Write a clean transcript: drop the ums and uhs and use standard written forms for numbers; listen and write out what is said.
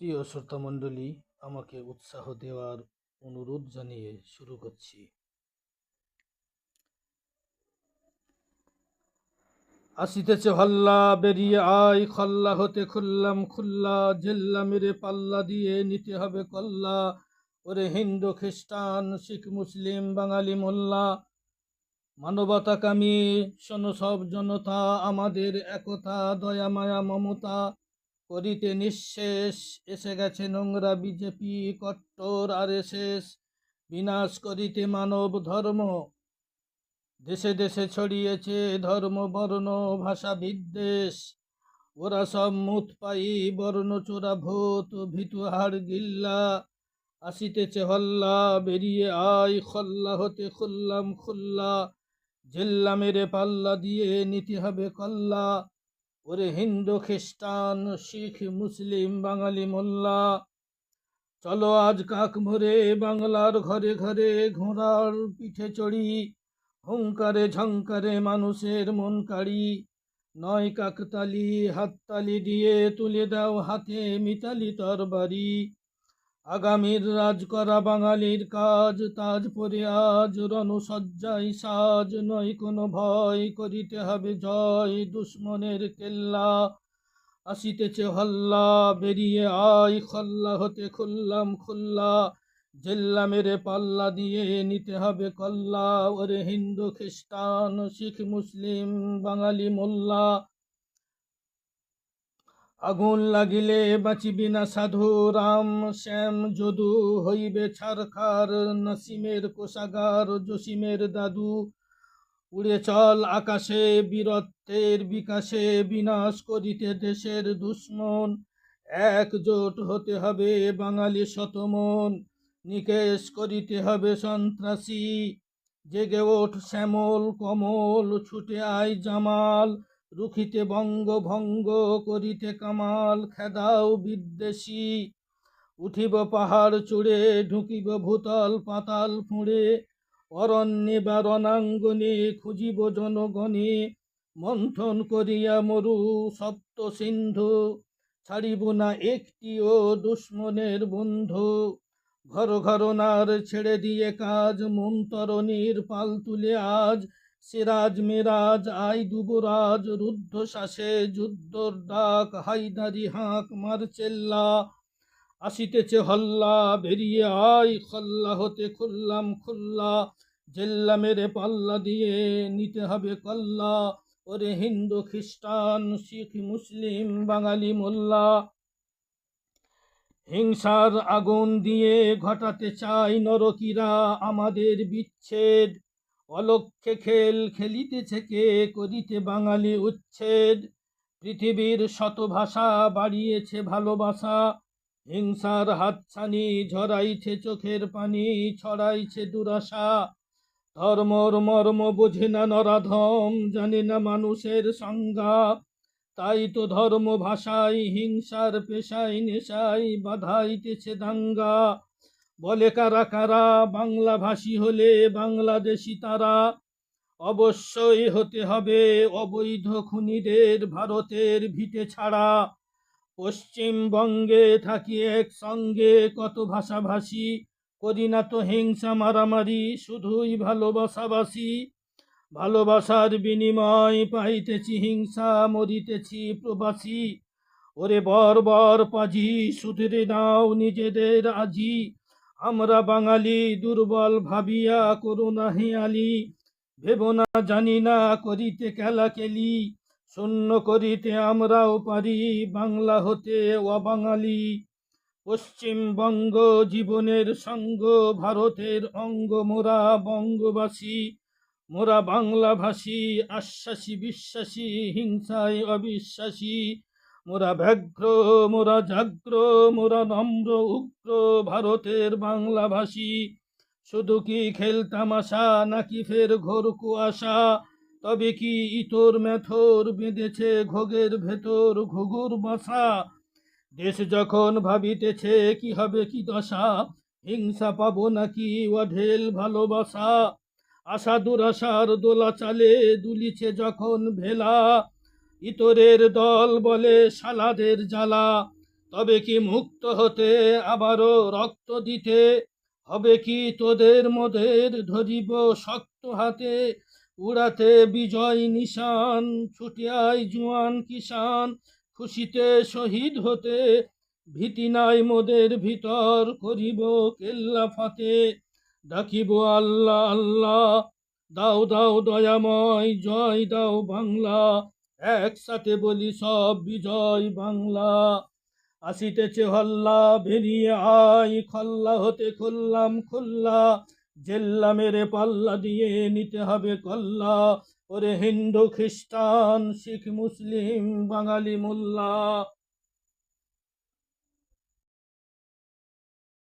প্রিয় শ্রোতামণ্ডলী, আমাকে উৎসাহ দেওয়ার অনুরোধ জানিয়ে শুরু করছি। আসিতেছে হল্লা, বেরিয়ে আয় খল্লা হতে খুললাম খুল্লা, জেল্লা মেরে পাল্লা দিয়ে নিতে হবে কল্লা। ওরে হিন্দু খ্রিস্টান শিখ মুসলিম বাঙালি মোল্লা, মানবতাকামী শোনো সব জনতা, আমাদের একতা দয়া মায়া মমতা করিতে নিঃশেষ। এসে গেছে নোংরা বিজেপি কট্টর RSS, বিনাশ করিতে মানব ধর্ম। দেশে দেশে ছড়িয়েছে ধর্ম বর্ণ ভাষা বিদ্বেষ। ওরা সব মুত পাই বর্ণ চোরা ভূত ভিতু হাড় গিল্লা। আসিতেছে হল্লা, বেরিয়ে আয় খল্লা হতে খুললাম খুল্লা, জেল্লা মেরে পাল্লা দিয়ে নিতে হবে কল্লা। ওরে হিন্দু খ্রিস্টান শিখ মুসলিম বাঙালি মোল্লা, চলো আজ কাক ভরে বাংলার ঘরে ঘরে ঘোড়ার পিঠে চড়ি, হুঙ্কারে ঝঙ্কারে মানুষের মন কাড়ি। নয় কাকতালি হাততালি দিয়ে তুলে দাও হাতে মিতালি তরবারি। আগামীর রাজ করা বাঙালির কাজ, তাজ পরে আজ রণসজ্জায় সাজ। নয় কোনো ভয়, করিতে হবে জয় দুশ্মনের কেল্লা। আসিতেছে হল্লা, বেরিয়ে আয় খল্লা হতে খুললাম খুল্লা, জেল্লা মেরে পাল্লা দিয়ে নিতে হবে কল্লা। ওরে হিন্দু খ্রিস্টান শিখ মুসলিম বাঙালি মোল্লা, আগুন লাগিলে বাঁচিবি না সাধু, রাম শ্যাম যদু হইবে ছারখার। নাসিমের কোষাগার জসিমের দাদু, উড়ে চল আকাশে বীরত্বের বিকাশে, বিনাশ করিতে দেশের দুশ্মন। একজোট হতে হবে বাঙালি শতমন, নিকেশ করিতে হবে সন্ত্রাসী। জেগে ওঠ শ্যামল কমল, ছুটে আয় জামাল, রুখিতে বঙ্গ ভঙ্গ করিতে কামাল। খেদাও বিদ্বেষী, উঠিব পাহাড় চূড়ে, ঢুকিব ভূতল পাতাল ফুঁড়ে। অরণ্যে বা রণাঙ্গনে খুঁজিব জনগণে, মন্থন করিয়া মরু সপ্ত সিন্ধু। ছাড়িব না একটিও দুশ্মনের বন্ধু, ঘর ঘরনার ছেড়ে দিয়ে কাজ, মন্তরণীর পাল তুলে আজ। সিরাজ মিরাজ আই যুবরাজ, রুদ্ধ শ্বাসে যুদ্ধর ডাক, হায়দারি হাঁক মারচেল্লা। আসিতেছে হল্লা, বেরিয়ে আয় খল্লা হতে খুললাম খুল্লা, জেল্লা মেরে পাল্লা দিয়ে নিতে হবে কল্লা। ওরে হিন্দু খ্রিস্টান শিখ মুসলিম বাঙালি মোল্লা, হিংসার আগুন দিয়ে ঘটাতে চাই নরকীরা আমাদের বিচ্ছেদ। অলক্ষ্যে খেল খেলিতেছে কে, করিতে বাঙালি উচ্ছেদ। পৃথিবীর শত ভাষা বাড়িয়েছে ভালোবাসা, হিংসার হাতছানি ঝরাইছে চোখের পানি, ছড়াইছে দুরাশা। ধর্মর মর্ম বোঝে না নরাধম, জানে না মানুষের সংজ্ঞা। তাই তো ধর্ম ভাষায় হিংসার পেশায় নেশায় বাধাইতেছে দাঙ্গা। বলে কারা কারা বাংলা ভাষী হলে বাংলাদেশি তারা, অবশ্যই হতে হবে অবৈধ খুনিদের ভারতের ভিটে ছাড়া। পশ্চিমবঙ্গে থাকি একসঙ্গে কত ভাষাভাষী, করি না তো হিংসা মারামারি, শুধুই ভালোবাসাবাসী। ভালোবাসার বিনিময় পাইতেছি হিংসা, মরিতেছি প্রবাসী। ওরে বর্বর পাজি সুধরে নাও নিজেদের আজি, আমরা বাঙালি দুর্বল ভাবিয়া করো না হেয়ালি। ভেব না জানি না করিতে কেলাকেলি, শূন্য করিতে আমরাও পারি বাংলা হতে অবাঙালি। পশ্চিমবঙ্গ জীবনের সঙ্গ, ভারতের অঙ্গ মোরা বঙ্গবাসী। মোরা বাংলাভাষী আশ্বাসী বিশ্বাসী, হিংসায় অবিশ্বাসী। মোরা ব্যগ্র মোরা জাগ্র, মোরা নম্র উগ্র ভারতের বাংলাভাষী। শুধু কি খেলতামাশা নাকি ফের ঘোর কুয়াশা, তবে কি ইতর মেথর বেঁধেছে ঘোগের ভেতর ঘুঘুর বাসা। দেশ যখন ভাবিতেছে কি হবে কি দশা, হিংসা পাবো নাকি অঢেল ভালোবাসা। আশা দুরাশার দোলা চালে দুলিছে যখন ভেলা, ইতরের দল বলে শালাদের জ্বালা। তবে কি মুক্ত হতে আবারও রক্ত দিতে হবে কি তোদের মোদের ধরিব শক্ত হাতে উড়াতে বিজয় নিশান ছুটিয়াই জুয়ান কিষান খুশিতে শহীদ হতে ভীতি নাই মোদের ভিতর করিব কেল্লা ফাতে ডাকিব আল্লাহ আল্লাহ দাও দাও দয়াময় জয় দাও বাংলা একসাথে বলি সব বিজয় বাংলা আসিতেছে হল্লা বেরিয়ে আয় খল্লা হতে খুললাম খুল্লা জেল্লা মেরে পাল্লা দিয়ে নিতে হবে কল্লা ওরে হিন্দু খ্রিস্টান শিখ মুসলিম বাঙালি মোল্লা